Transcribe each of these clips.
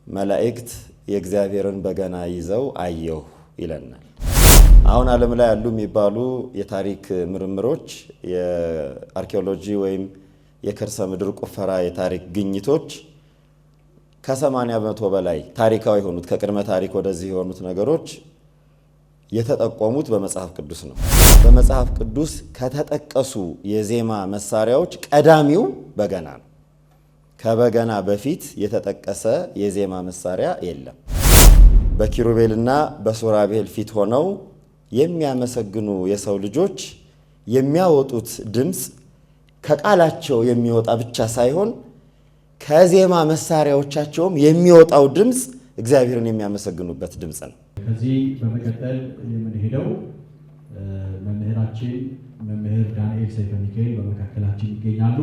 መላእክት የእግዚአብሔርን በገና ይዘው አየሁ ይለናል። አሁን ዓለም ላይ ያሉ የሚባሉ የታሪክ ምርምሮች የአርኪኦሎጂ ወይም የከርሰ ምድር ቁፈራ የታሪክ ግኝቶች ከ80% በላይ ታሪካዊ የሆኑት ከቅድመ ታሪክ ወደዚህ የሆኑት ነገሮች የተጠቆሙት በመጽሐፍ ቅዱስ ነው። በመጽሐፍ ቅዱስ ከተጠቀሱ የዜማ መሳሪያዎች ቀዳሚው በገና ነው። ከበገና በፊት የተጠቀሰ የዜማ መሳሪያ የለም። በኪሩቤልና በሱራቤል ፊት ሆነው የሚያመሰግኑ የሰው ልጆች የሚያወጡት ድምፅ ከቃላቸው የሚወጣ ብቻ ሳይሆን ከዜማ መሳሪያዎቻቸውም የሚወጣው ድምፅ እግዚአብሔርን የሚያመሰግኑበት ድምፅ ነው። ከዚህ በመቀጠል የምንሄደው መምህራችን መምህር ዳንኤል ሰይፈ ሚካኤል በመካከላችን ይገኛሉ።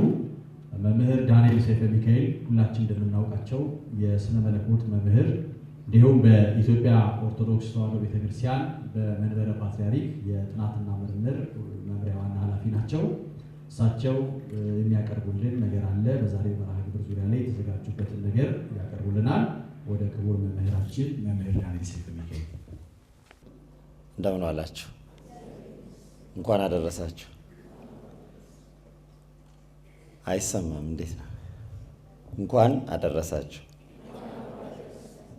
መምህር ዳንኤል ሰይፈ ሚካኤል ሁላችን እንደምናውቃቸው የስነ መለኮት መምህር እንዲሁም በኢትዮጵያ ኦርቶዶክስ ተዋሕዶ ቤተክርስቲያን በመንበረ ፓትርያርክ የጥናትና ምርምር መምሪያ ዋና ኃላፊ ናቸው። እሳቸው የሚያቀርቡልን ነገር አለ። በዛሬው መርሃ ግብር ዙሪያ ላይ የተዘጋጁበትን ነገር ያቀርቡልናል። ወደ ክቡር መምህራችን መምህር ዳንኤል ሰይፈ ሚካኤል። እንደምን ዋላችሁ? እንኳን አደረሳችሁ። አይሰማም? እንዴት ነው? እንኳን አደረሳችሁ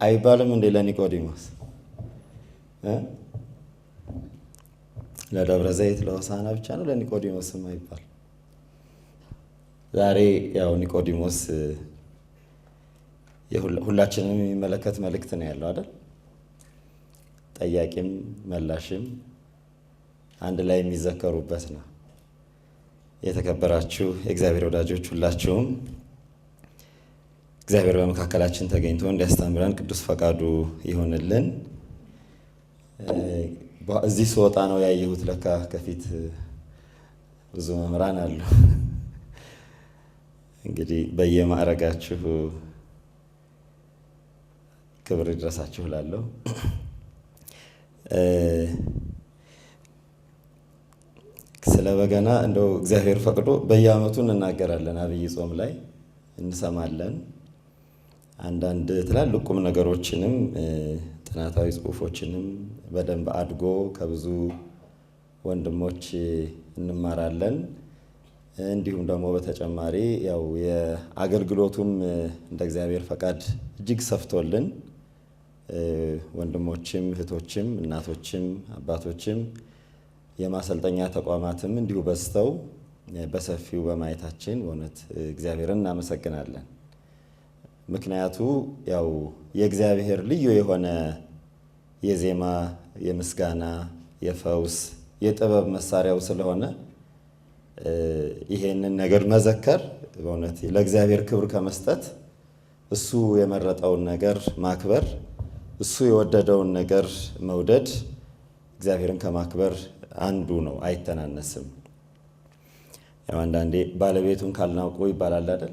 አይባልም እንዴ? ለኒቆዲሞስ ለደብረ ዘይት ለሆሳዕና ብቻ ነው ለኒቆዲሞስም አይባል? ዛሬ ያው ኒቆዲሞስ ሁላችንም የሚመለከት መልእክት ነው ያለው አይደል? ጠያቂም መላሽም አንድ ላይ የሚዘከሩበት ነው። የተከበራችሁ የእግዚአብሔር ወዳጆች ሁላችሁም እግዚአብሔር በመካከላችን ተገኝቶ እንዲያስተምረን ቅዱስ ፈቃዱ ይሆንልን። እዚህ ስወጣ ነው ያየሁት፣ ለካ ከፊት ብዙ መምህራን አሉ። እንግዲህ በየማዕረጋችሁ ክብር ይድረሳችሁ እላለሁ። ስለ በገና እንደው እግዚአብሔር ፈቅዶ በየዓመቱ እንናገራለን። አብይ ጾም ላይ እንሰማለን። አንዳንድ ትላልቅ ቁም ነገሮችንም ጥናታዊ ጽሑፎችንም በደንብ አድጎ ከብዙ ወንድሞች እንማራለን። እንዲሁም ደግሞ በተጨማሪ ያው የአገልግሎቱም እንደ እግዚአብሔር ፈቃድ እጅግ ሰፍቶልን ወንድሞችም እህቶችም እናቶችም አባቶችም የማሰልጠኛ ተቋማትም እንዲሁ በዝተው በሰፊው በማየታችን በእውነት እግዚአብሔርን እናመሰግናለን። ምክንያቱ ያው የእግዚአብሔር ልዩ የሆነ የዜማ የምስጋና የፈውስ የጥበብ መሳሪያው ስለሆነ ይሄንን ነገር መዘከር በእውነት ለእግዚአብሔር ክብር ከመስጠት እሱ የመረጠውን ነገር ማክበር እሱ የወደደውን ነገር መውደድ እግዚአብሔርን ከማክበር አንዱ ነው፣ አይተናነስም። ያው አንዳንዴ ባለቤቱን ካልናውቁ ይባላል አይደል?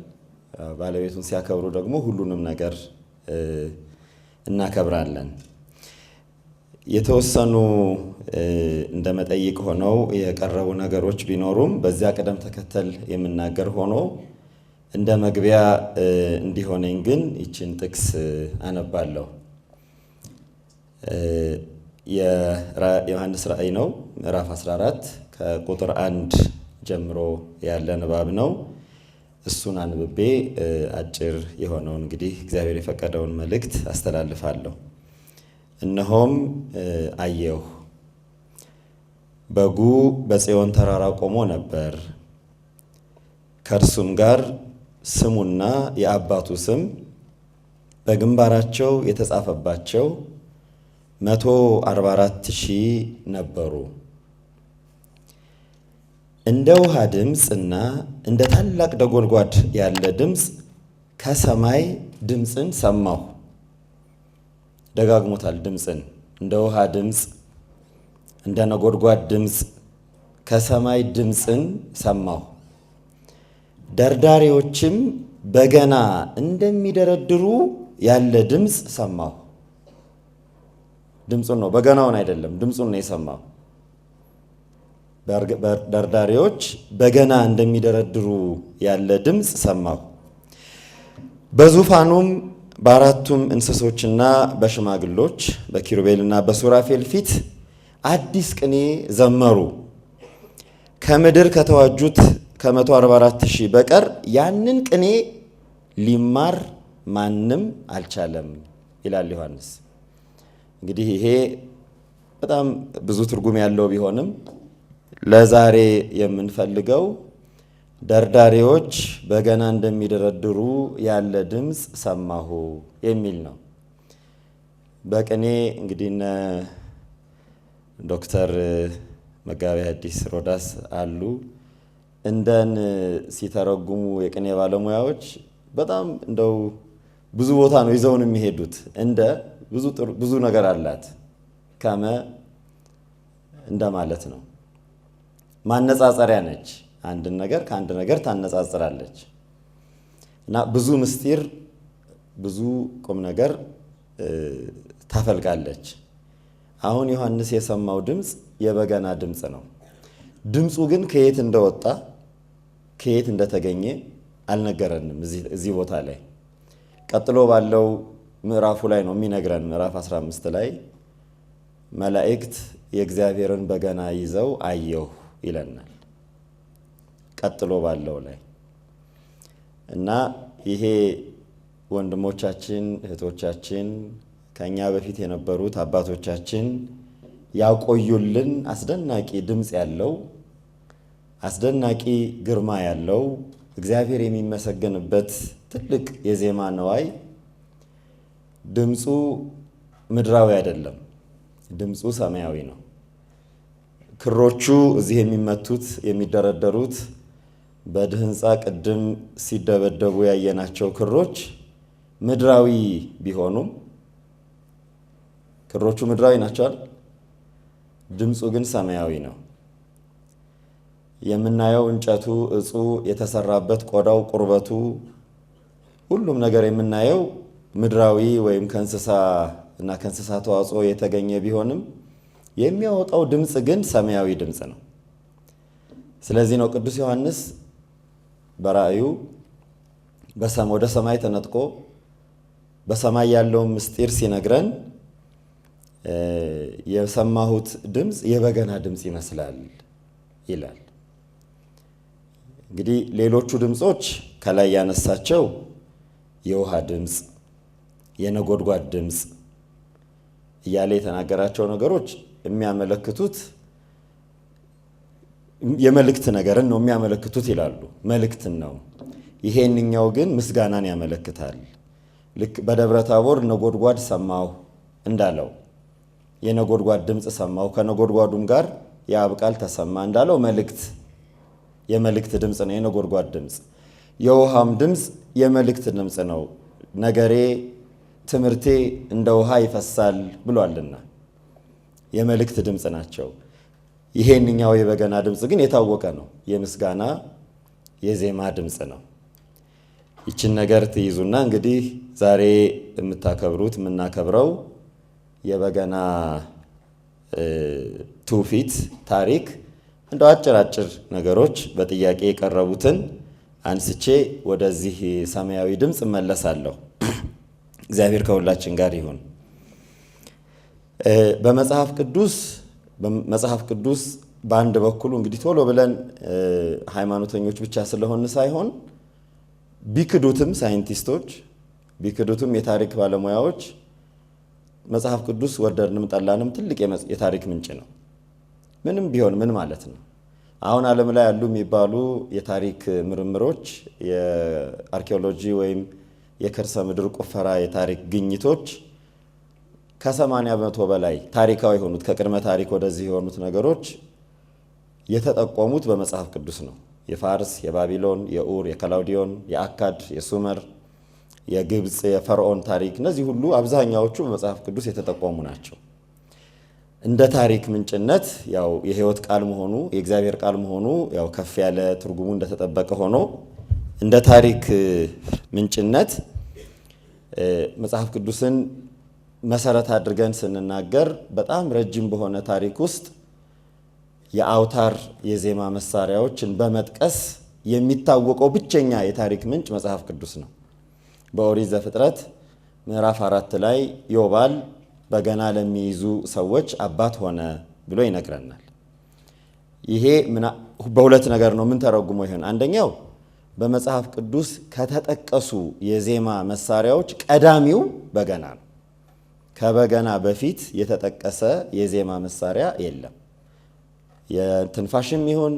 ባለቤቱን ሲያከብሩ ደግሞ ሁሉንም ነገር እናከብራለን። የተወሰኑ እንደ መጠይቅ ሆነው የቀረቡ ነገሮች ቢኖሩም በዚያ ቅደም ተከተል የምናገር ሆኖ እንደ መግቢያ እንዲሆነኝ ግን ይችን ጥቅስ አነባለሁ። የዮሐንስ ራእይ ነው፣ ምዕራፍ 14 ከቁጥር 1 ጀምሮ ያለ ንባብ ነው። እሱን አንብቤ አጭር የሆነውን እንግዲህ እግዚአብሔር የፈቀደውን መልእክት አስተላልፋለሁ። እነሆም አየሁ፣ በጉ በጽዮን ተራራ ቆሞ ነበር፣ ከእርሱም ጋር ስሙና የአባቱ ስም በግንባራቸው የተጻፈባቸው 144,000 ነበሩ። እንደ ውሃ ድምፅና እንደ ታላቅ ነጎድጓድ ያለ ድምፅ ከሰማይ ድምፅን ሰማሁ። ደጋግሞታል። ድምፅን፣ እንደ ውሃ ድምፅ፣ እንደ ነጎድጓድ ድምፅ፣ ከሰማይ ድምፅን ሰማሁ። ደርዳሪዎችም በገና እንደሚደረድሩ ያለ ድምፅ ሰማሁ። ድምፁን ነው፣ በገናውን አይደለም፣ ድምፁን ነው የሰማሁ። ደርዳሪዎች በገና እንደሚደረድሩ ያለ ድምፅ ሰማሁ። በዙፋኑም በአራቱም እንስሶችና በሽማግሎች በኪሩቤልና በሱራፌል ፊት አዲስ ቅኔ ዘመሩ። ከምድር ከተዋጁት ከ144,000 በቀር ያንን ቅኔ ሊማር ማንም አልቻለም ይላል ዮሐንስ። እንግዲህ ይሄ በጣም ብዙ ትርጉም ያለው ቢሆንም ለዛሬ የምንፈልገው ደርዳሪዎች በገና እንደሚደረድሩ ያለ ድምፅ ሰማሁ የሚል ነው። በቅኔ እንግዲህ ዶክተር መጋቤ ሐዲስ ሮዳስ አሉ እንደን ሲተረጉሙ የቅኔ ባለሙያዎች በጣም እንደው ብዙ ቦታ ነው ይዘውን የሚሄዱት። እንደ ብዙ ነገር አላት ከመ እንደማለት ነው። ማነጻጸሪያ ነች። አንድን ነገር ከአንድ ነገር ታነጻጽራለች እና ብዙ ምስጢር ብዙ ቁም ነገር ታፈልቃለች። አሁን ዮሐንስ የሰማው ድምፅ የበገና ድምፅ ነው። ድምፁ ግን ከየት እንደወጣ ከየት እንደተገኘ አልነገረንም። እዚህ ቦታ ላይ ቀጥሎ ባለው ምዕራፉ ላይ ነው የሚነግረን። ምዕራፍ 15 ላይ መላእክት የእግዚአብሔርን በገና ይዘው አየሁ ይለናል። ቀጥሎ ባለው ላይ እና ይሄ ወንድሞቻችን እህቶቻችን ከኛ በፊት የነበሩት አባቶቻችን ያቆዩልን አስደናቂ ድምፅ ያለው አስደናቂ ግርማ ያለው እግዚአብሔር የሚመሰገንበት ትልቅ የዜማ ነዋይ ድምፁ ምድራዊ አይደለም፣ ድምፁ ሰማያዊ ነው። ክሮቹ እዚህ የሚመቱት የሚደረደሩት በድህንፃ ቅድም ሲደበደቡ ያየናቸው ክሮች ምድራዊ ቢሆኑም ክሮቹ ምድራዊ ናቸዋል። ድምፁ ግን ሰማያዊ ነው። የምናየው እንጨቱ፣ እጹ፣ የተሰራበት ቆዳው፣ ቁርበቱ፣ ሁሉም ነገር የምናየው ምድራዊ ወይም ከእንስሳ እና ከእንስሳ ተዋጽኦ የተገኘ ቢሆንም የሚያወጣው ድምፅ ግን ሰማያዊ ድምፅ ነው። ስለዚህ ነው ቅዱስ ዮሐንስ በራእዩ ወደ ሰማይ ተነጥቆ በሰማይ ያለውን ምስጢር ሲነግረን የሰማሁት ድምፅ የበገና ድምፅ ይመስላል ይላል። እንግዲህ ሌሎቹ ድምፆች ከላይ ያነሳቸው የውሃ ድምፅ፣ የነጎድጓድ ድምፅ እያለ የተናገራቸው ነገሮች የሚያመለክቱት የመልእክት ነገርን ነው የሚያመለክቱት ይላሉ። መልእክትን ነው። ይሄንኛው ግን ምስጋናን ያመለክታል። ልክ በደብረ ታቦር ነጎድጓድ ሰማሁ እንዳለው የነጎድጓድ ድምፅ ሰማሁ ከነጎድጓዱም ጋር የአብ ቃል ተሰማ እንዳለው የመልእክት ድምፅ ነው የነጎድጓድ ድምፅ። የውሃም ድምፅ የመልእክት ድምፅ ነው። ነገሬ ትምህርቴ እንደ ውሃ ይፈሳል ብሏልና የመልእክት ድምፅ ናቸው። ይሄንኛው የበገና ድምፅ ግን የታወቀ ነው። የምስጋና የዜማ ድምፅ ነው። ይችን ነገር ትይዙና እንግዲህ ዛሬ የምታከብሩት የምናከብረው የበገና ትውፊት ታሪክ እንደው አጭር ነገሮች በጥያቄ የቀረቡትን አንስቼ ወደዚህ ሰማያዊ ድምፅ እመለሳለሁ። እግዚአብሔር ከሁላችን ጋር ይሁን። በመጽሐፍ ቅዱስ በአንድ በኩል እንግዲህ ቶሎ ብለን ሃይማኖተኞች ብቻ ስለሆን ሳይሆን ቢክዱትም ሳይንቲስቶች ቢክዱትም የታሪክ ባለሙያዎች መጽሐፍ ቅዱስ ወደድንም ጠላንም ትልቅ የታሪክ ምንጭ ነው። ምንም ቢሆን ምን ማለት ነው? አሁን ዓለም ላይ ያሉ የሚባሉ የታሪክ ምርምሮች የአርኪኦሎጂ ወይም የከርሰ ምድር ቁፈራ የታሪክ ግኝቶች ከ80% በላይ ታሪካዊ የሆኑት ከቅድመ ታሪክ ወደዚህ የሆኑት ነገሮች የተጠቆሙት በመጽሐፍ ቅዱስ ነው። የፋርስ፣ የባቢሎን፣ የኡር፣ የከላውዲዮን፣ የአካድ፣ የሱመር፣ የግብፅ፣ የፈርዖን ታሪክ እነዚህ ሁሉ አብዛኛዎቹ በመጽሐፍ ቅዱስ የተጠቆሙ ናቸው። እንደ ታሪክ ምንጭነት ያው የሕይወት ቃል መሆኑ የእግዚአብሔር ቃል መሆኑ ያው ከፍ ያለ ትርጉሙ እንደተጠበቀ ሆኖ እንደ ታሪክ ምንጭነት መጽሐፍ ቅዱስን መሰረት አድርገን ስንናገር በጣም ረጅም በሆነ ታሪክ ውስጥ የአውታር የዜማ መሳሪያዎችን በመጥቀስ የሚታወቀው ብቸኛ የታሪክ ምንጭ መጽሐፍ ቅዱስ ነው። በኦሪት ዘፍጥረት ምዕራፍ 4 ላይ ዮባል በገና ለሚይዙ ሰዎች አባት ሆነ ብሎ ይነግረናል። ይሄ በሁለት ነገር ነው ምን ተረጉሞ ይሆን? አንደኛው በመጽሐፍ ቅዱስ ከተጠቀሱ የዜማ መሳሪያዎች ቀዳሚው በገና ነው። ከበገና በፊት የተጠቀሰ የዜማ መሳሪያ የለም። የትንፋሽም ይሁን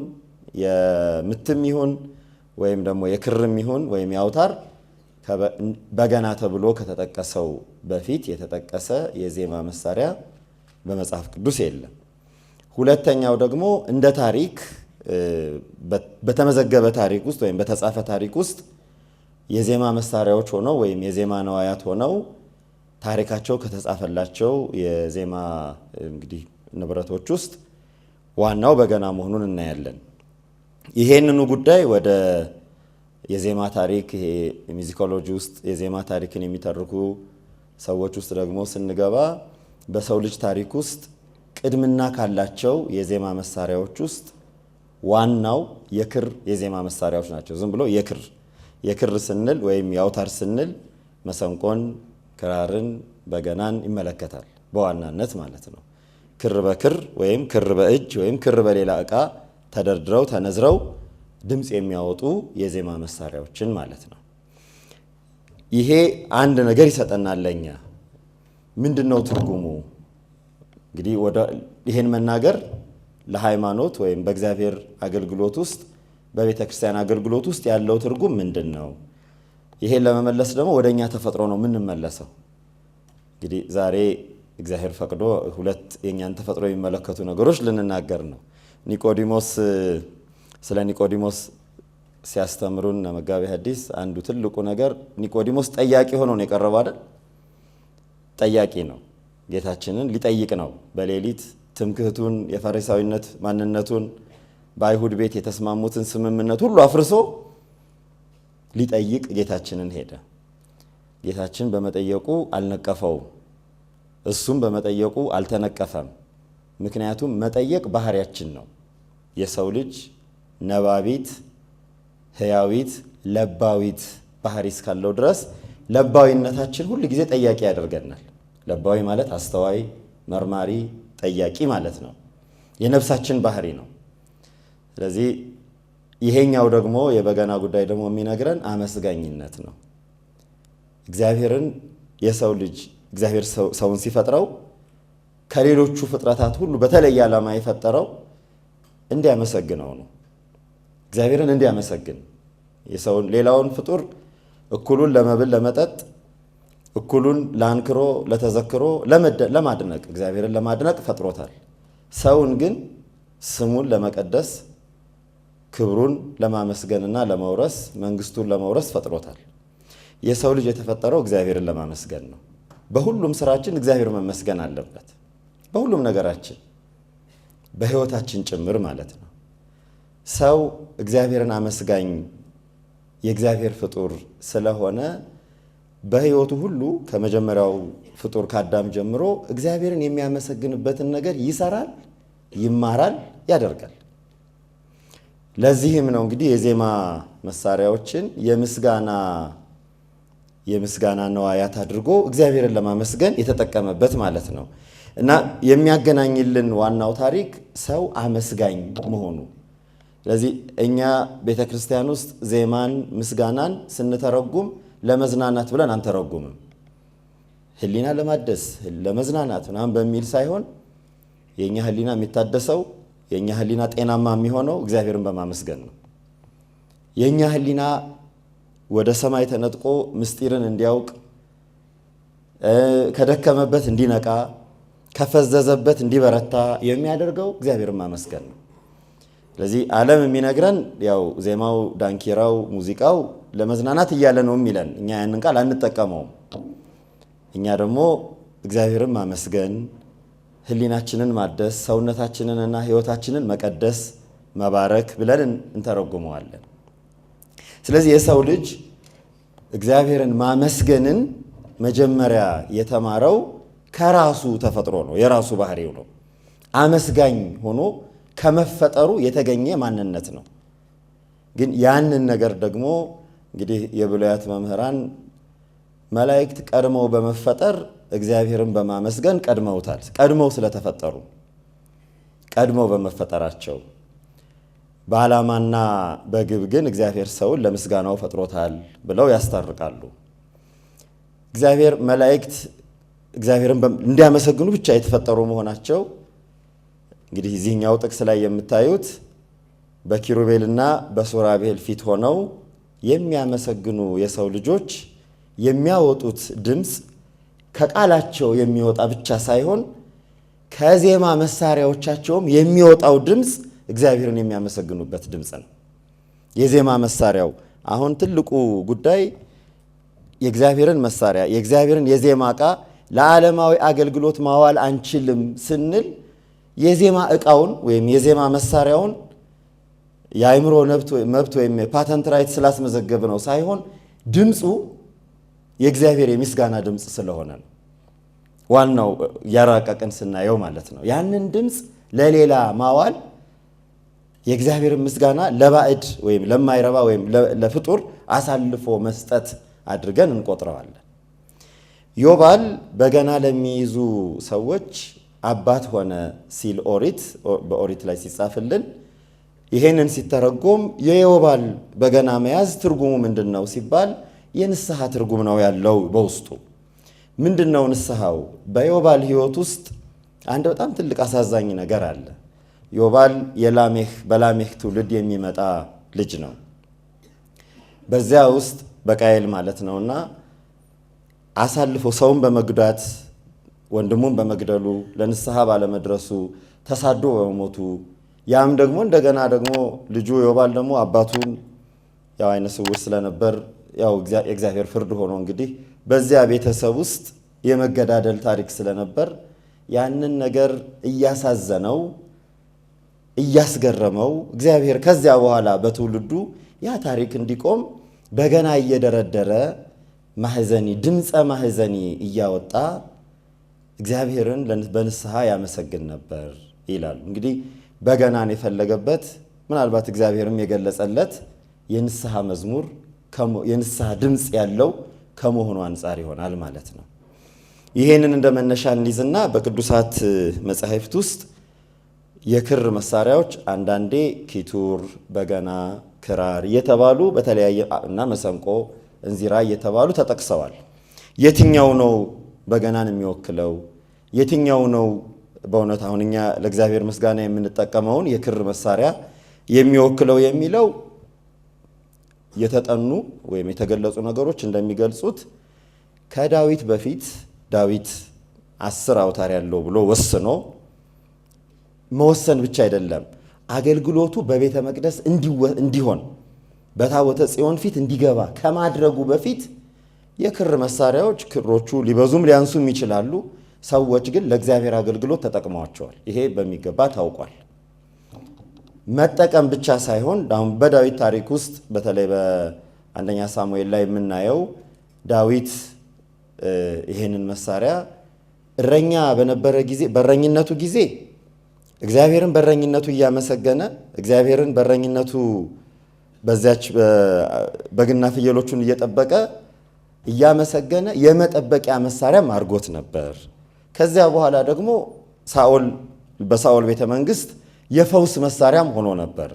የምትም ይሁን ወይም ደግሞ የክርም ይሁን ወይም የአውታር በገና ተብሎ ከተጠቀሰው በፊት የተጠቀሰ የዜማ መሳሪያ በመጽሐፍ ቅዱስ የለም። ሁለተኛው ደግሞ እንደ ታሪክ በተመዘገበ ታሪክ ውስጥ ወይም በተጻፈ ታሪክ ውስጥ የዜማ መሳሪያዎች ሆነው ወይም የዜማ ነዋያት ሆነው ታሪካቸው ከተጻፈላቸው የዜማ እንግዲህ ንብረቶች ውስጥ ዋናው በገና መሆኑን እናያለን። ይሄንኑ ጉዳይ ወደ የዜማ ታሪክ ይሄ ሚዚኮሎጂ ውስጥ የዜማ ታሪክን የሚተርኩ ሰዎች ውስጥ ደግሞ ስንገባ በሰው ልጅ ታሪክ ውስጥ ቅድምና ካላቸው የዜማ መሳሪያዎች ውስጥ ዋናው የክር የዜማ መሳሪያዎች ናቸው። ዝም ብሎ የክር ስንል ወይም የአውታር ስንል መሰንቆን፣ ክራርን፣ በገናን ይመለከታል በዋናነት ማለት ነው። ክር በክር ወይም ክር በእጅ ወይም ክር በሌላ ዕቃ ተደርድረው ተነዝረው ድምፅ የሚያወጡ የዜማ መሳሪያዎችን ማለት ነው። ይሄ አንድ ነገር ይሰጠናል ለኛ። ምንድነው ትርጉሙ? እንግዲህ ይሄን መናገር ለሃይማኖት ወይም በእግዚአብሔር አገልግሎት ውስጥ በቤተ ክርስቲያን አገልግሎት ውስጥ ያለው ትርጉም ምንድነው? ይሄን ለመመለስ ደግሞ ወደኛ ተፈጥሮ ነው የምንመለሰው። እንግዲህ ዛሬ እግዚአብሔር ፈቅዶ ሁለት የኛን ተፈጥሮ የሚመለከቱ ነገሮች ልንናገር ነው። ስለ ኒቆዲሞስ ሲያስተምሩን መጋቤ ሐዲስ አንዱ ትልቁ ነገር ኒቆዲሞስ ጠያቂ ሆኖ ነው የቀረበው አይደል? ጠያቂ ነው። ጌታችንን ሊጠይቅ ነው። በሌሊት ትምክህቱን የፈሪሳዊነት ማንነቱን በአይሁድ ቤት የተስማሙትን ስምምነት ሁሉ አፍርሶ ሊጠይቅ ጌታችንን ሄደ። ጌታችን በመጠየቁ አልነቀፈውም፣ እሱም በመጠየቁ አልተነቀፈም። ምክንያቱም መጠየቅ ባህሪያችን ነው። የሰው ልጅ ነባቢት፣ ህያዊት፣ ለባዊት ባህሪ እስካለው ድረስ ለባዊነታችን ሁል ጊዜ ጠያቂ ያደርገናል። ለባዊ ማለት አስተዋይ፣ መርማሪ፣ ጠያቂ ማለት ነው። የነፍሳችን ባህሪ ነው። ስለዚህ ይሄኛው ደግሞ የበገና ጉዳይ ደግሞ የሚነግረን አመስጋኝነት ነው። እግዚአብሔርን የሰው ልጅ እግዚአብሔር ሰውን ሲፈጥረው ከሌሎቹ ፍጥረታት ሁሉ በተለየ ዓላማ የፈጠረው እንዲያመሰግነው ነው። እግዚአብሔርን እንዲያመሰግን የሰውን ሌላውን ፍጡር እኩሉን ለመብል ለመጠጥ፣ እኩሉን ለአንክሮ ለተዘክሮ ለማድነቅ እግዚአብሔርን ለማድነቅ ፈጥሮታል። ሰውን ግን ስሙን ለመቀደስ ክብሩን ለማመስገንና ለመውረስ መንግስቱን ለመውረስ ፈጥሮታል። የሰው ልጅ የተፈጠረው እግዚአብሔርን ለማመስገን ነው። በሁሉም ስራችን እግዚአብሔር መመስገን አለበት። በሁሉም ነገራችን በህይወታችን ጭምር ማለት ነው። ሰው እግዚአብሔርን አመስጋኝ የእግዚአብሔር ፍጡር ስለሆነ በህይወቱ ሁሉ ከመጀመሪያው ፍጡር ከአዳም ጀምሮ እግዚአብሔርን የሚያመሰግንበትን ነገር ይሰራል፣ ይማራል፣ ያደርጋል። ለዚህም ነው እንግዲህ የዜማ መሳሪያዎችን የምስጋና ነዋያት አድርጎ እግዚአብሔርን ለማመስገን የተጠቀመበት ማለት ነው። እና የሚያገናኝልን ዋናው ታሪክ ሰው አመስጋኝ መሆኑ። ስለዚህ እኛ ቤተ ክርስቲያን ውስጥ ዜማን፣ ምስጋናን ስንተረጉም ለመዝናናት ብለን አንተረጉምም። ህሊና ለማደስ ለመዝናናት ምናምን በሚል ሳይሆን የእኛ ህሊና የሚታደሰው የእኛ ህሊና ጤናማ የሚሆነው እግዚአብሔርን በማመስገን ነው። የእኛ ህሊና ወደ ሰማይ ተነጥቆ ምስጢርን እንዲያውቅ ከደከመበት እንዲነቃ ከፈዘዘበት እንዲበረታ የሚያደርገው እግዚአብሔርን ማመስገን ነው። ስለዚህ ዓለም የሚነግረን ያው ዜማው፣ ዳንኪራው፣ ሙዚቃው ለመዝናናት እያለ ነው የሚለን። እኛ ያንን ቃል አንጠቀመውም። እኛ ደግሞ እግዚአብሔርን ማመስገን፣ ህሊናችንን ማደስ፣ ሰውነታችንንና ህይወታችንን መቀደስ፣ መባረክ ብለን እንተረጉመዋለን። ስለዚህ የሰው ልጅ እግዚአብሔርን ማመስገንን መጀመሪያ የተማረው ከራሱ ተፈጥሮ ነው፣ የራሱ ባህሪው ነው። አመስጋኝ ሆኖ ከመፈጠሩ የተገኘ ማንነት ነው። ግን ያንን ነገር ደግሞ እንግዲህ የብሉያት መምህራን መላእክት ቀድመው በመፈጠር እግዚአብሔርን በማመስገን ቀድመውታል። ቀድመው ስለተፈጠሩ ቀድመው በመፈጠራቸው በዓላማና በግብ ግን እግዚአብሔር ሰውን ለምስጋናው ፈጥሮታል ብለው ያስታርቃሉ። እግዚአብሔር መላእክት እግዚአብሔርን እንዲያመሰግኑ ብቻ የተፈጠሩ መሆናቸው እንግዲህ እዚህኛው ጥቅስ ላይ የምታዩት በኪሩቤልና በሱራቤል ፊት ሆነው የሚያመሰግኑ የሰው ልጆች የሚያወጡት ድምፅ ከቃላቸው የሚወጣ ብቻ ሳይሆን ከዜማ መሳሪያዎቻቸውም የሚወጣው ድምፅ እግዚአብሔርን የሚያመሰግኑበት ድምፅ ነው። የዜማ መሳሪያው አሁን ትልቁ ጉዳይ የእግዚአብሔርን መሳሪያ የእግዚአብሔርን የዜማ ዕቃ ለዓለማዊ አገልግሎት ማዋል አንችልም ስንል የዜማ ዕቃውን ወይም የዜማ መሳሪያውን የአእምሮ መብት ወይም ፓተንት ራይት ስላስመዘገብ ነው ሳይሆን ድምፁ የእግዚአብሔር የምስጋና ድምፅ ስለሆነ ነው። ዋናው ያራቀቅን ስናየው ማለት ነው። ያንን ድምፅ ለሌላ ማዋል የእግዚአብሔርን ምስጋና ለባዕድ ወይም ለማይረባ ወይም ለፍጡር አሳልፎ መስጠት አድርገን እንቆጥረዋለን። ዮባል በገና ለሚይዙ ሰዎች አባት ሆነ ሲል በኦሪት ላይ ሲጻፍልን ይሄንን ሲተረጎም የዮባል በገና መያዝ ትርጉሙ ምንድነው ሲባል የንስሐ ትርጉም ነው ያለው በውስጡ። ምንድነው ንስሐው? በዮባል ሕይወት ውስጥ አንድ በጣም ትልቅ አሳዛኝ ነገር አለ። ዮባል በላሜህ ትውልድ የሚመጣ ልጅ ነው። በዚያ ውስጥ በቃየል ማለት ነውና አሳልፎ ሰውን በመጉዳት ወንድሙን በመግደሉ ለንስሐ ባለመድረሱ ተሳዶ በመሞቱ ያም ደግሞ እንደገና ደግሞ ልጁ ዮባል ደግሞ አባቱን ያው አይነ ስውር ስለነበር ያው የእግዚአብሔር ፍርድ ሆኖ እንግዲህ በዚያ ቤተሰብ ውስጥ የመገዳደል ታሪክ ስለነበር ያንን ነገር እያሳዘነው እያስገረመው እግዚአብሔር ከዚያ በኋላ በትውልዱ ያ ታሪክ እንዲቆም በገና እየደረደረ ማህዘኒ ድምፀ ማህዘኒ እያወጣ እግዚአብሔርን በንስሐ ያመሰግን ነበር ይላል። እንግዲህ በገናን የፈለገበት ምናልባት እግዚአብሔርም የገለጸለት የንስሐ መዝሙር የንስሐ ድምፅ ያለው ከመሆኑ አንጻር ይሆናል ማለት ነው። ይሄንን እንደመነሻ እንይዝና በቅዱሳት መጻሕፍት ውስጥ የክር መሳሪያዎች አንዳንዴ ኪቱር፣ በገና፣ ክራር እየተባሉ በተለያየ እና መሰንቆ፣ እንዚራ እየተባሉ ተጠቅሰዋል። የትኛው ነው በገናን የሚወክለው? የትኛው ነው በእውነት አሁን እኛ ለእግዚአብሔር ምስጋና የምንጠቀመውን የክር መሳሪያ የሚወክለው የሚለው የተጠኑ ወይም የተገለጹ ነገሮች እንደሚገልጹት ከዳዊት በፊት ዳዊት 10 አውታር ያለው ብሎ ወስኖ መወሰን ብቻ አይደለም፣ አገልግሎቱ በቤተ መቅደስ እንዲሆን በታቦተ ጽዮን ፊት እንዲገባ ከማድረጉ በፊት የክር መሳሪያዎች ክሮቹ ሊበዙም ሊያንሱም ይችላሉ። ሰዎች ግን ለእግዚአብሔር አገልግሎት ተጠቅመዋቸዋል። ይሄ በሚገባ ታውቋል። መጠቀም ብቻ ሳይሆን አሁን በዳዊት ታሪክ ውስጥ በተለይ በአንደኛ ሳሙኤል ላይ የምናየው ዳዊት ይሄንን መሳሪያ እረኛ በነበረ ጊዜ በረኝነቱ ጊዜ እግዚአብሔርን በረኝነቱ እያመሰገነ እግዚአብሔርን በረኝነቱ በዚያች በግና ፍየሎቹን እየጠበቀ እያመሰገነ የመጠበቂያ መሳሪያም አድርጎት ነበር። ከዚያ በኋላ ደግሞ በሳኦል ቤተ መንግስት የፈውስ መሳሪያም ሆኖ ነበር።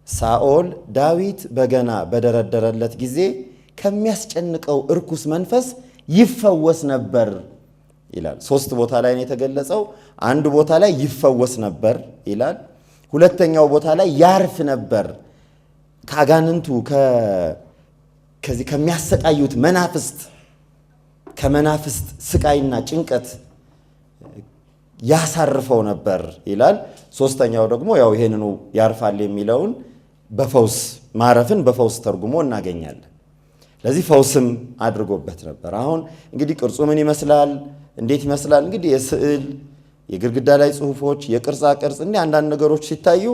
ሳኦል ዳዊት በገና በደረደረለት ጊዜ ከሚያስጨንቀው እርኩስ መንፈስ ይፈወስ ነበር ይላል። 3 ቦታ ላይ ነው የተገለጸው። አንድ ቦታ ላይ ይፈወስ ነበር ይላል። ሁለተኛው ቦታ ላይ ያርፍ ነበር ከአጋንንቱ ከዚህ ከሚያሰቃዩት ከመናፍስት ስቃይና ጭንቀት ያሳርፈው ነበር ይላል። ሶስተኛው ደግሞ ያው ይሄንኑ ያርፋል የሚለውን በፈውስ ማረፍን በፈውስ ተርጉሞ እናገኛለን። ለዚህ ፈውስም አድርጎበት ነበር። አሁን እንግዲህ ቅርጹ ምን ይመስላል? እንዴት ይመስላል? እንግዲህ የስዕል የግድግዳ ላይ ጽሑፎች፣ የቅርጻ ቅርጽ እንዲህ አንዳንድ ነገሮች ሲታዩ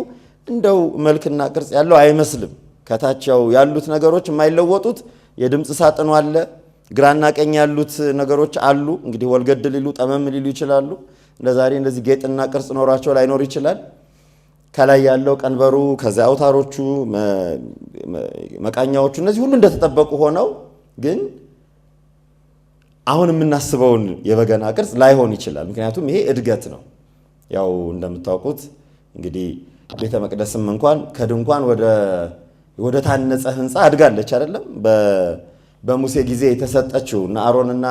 እንደው መልክና ቅርጽ ያለው አይመስልም። ከታቸው ያሉት ነገሮች የማይለወጡት የድምፅ ሳጥኑ አለ፣ ግራና ቀኝ ያሉት ነገሮች አሉ። እንግዲህ ወልገድ ሊሉ ጠመም ሊሉ ይችላሉ። ለዛሬ እንደዚህ ጌጥና ቅርጽ ኖራቸው ላይኖር ይችላል። ከላይ ያለው ቀንበሩ፣ ከዚያ አውታሮቹ፣ መቃኛዎቹ እነዚህ ሁሉ እንደተጠበቁ ሆነው ግን አሁን የምናስበውን የበገና ቅርጽ ላይሆን ይችላል። ምክንያቱም ይሄ እድገት ነው። ያው እንደምታውቁት እንግዲህ ቤተ መቅደስም እንኳን ከድንኳን ወደ ታነጸ ህንፃ አድጋለች አይደለም። በሙሴ ጊዜ የተሰጠችው እና አሮንና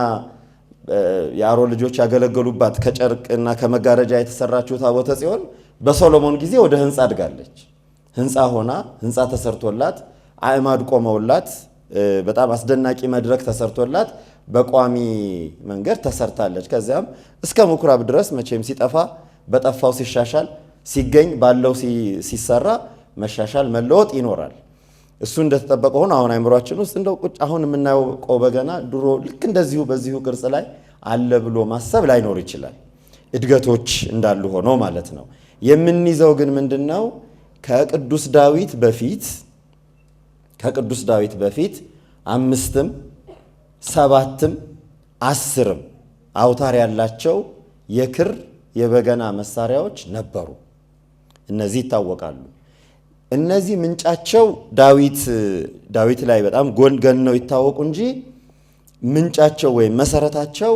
የአሮን ልጆች ያገለገሉባት ከጨርቅና ከመጋረጃ የተሰራችው ታቦተ ጽዮን በሶሎሞን ጊዜ ወደ ህንፃ አድጋለች። ህንፃ ሆና ህንፃ ተሰርቶላት አዕማድ ቆመውላት በጣም አስደናቂ መድረክ ተሰርቶላት በቋሚ መንገድ ተሰርታለች። ከዚያም እስከ ምኩራብ ድረስ መቼም ሲጠፋ በጠፋው ሲሻሻል፣ ሲገኝ ባለው ሲሰራ መሻሻል መለወጥ ይኖራል። እሱ እንደተጠበቀ ሆኖ አሁን አይምሯችን ውስጥ እንደው ቁጭ አሁን የምናውቀው በገና ድሮ ልክ እንደዚሁ በዚሁ ቅርጽ ላይ አለ ብሎ ማሰብ ላይኖር ይችላል። እድገቶች እንዳሉ ሆኖ ማለት ነው። የምንይዘው ግን ምንድነው? ከቅዱስ ዳዊት በፊት 5ም 7ም 10ም አውታር ያላቸው የክር የበገና መሳሪያዎች ነበሩ። እነዚህ ይታወቃሉ። እነዚህ ምንጫቸው ዳዊት ላይ በጣም ገነው ይታወቁ እንጂ ምንጫቸው ወይም መሰረታቸው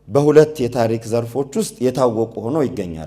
በሁለት የታሪክ ዘርፎች ውስጥ የታወቁ ሆነው ይገኛሉ።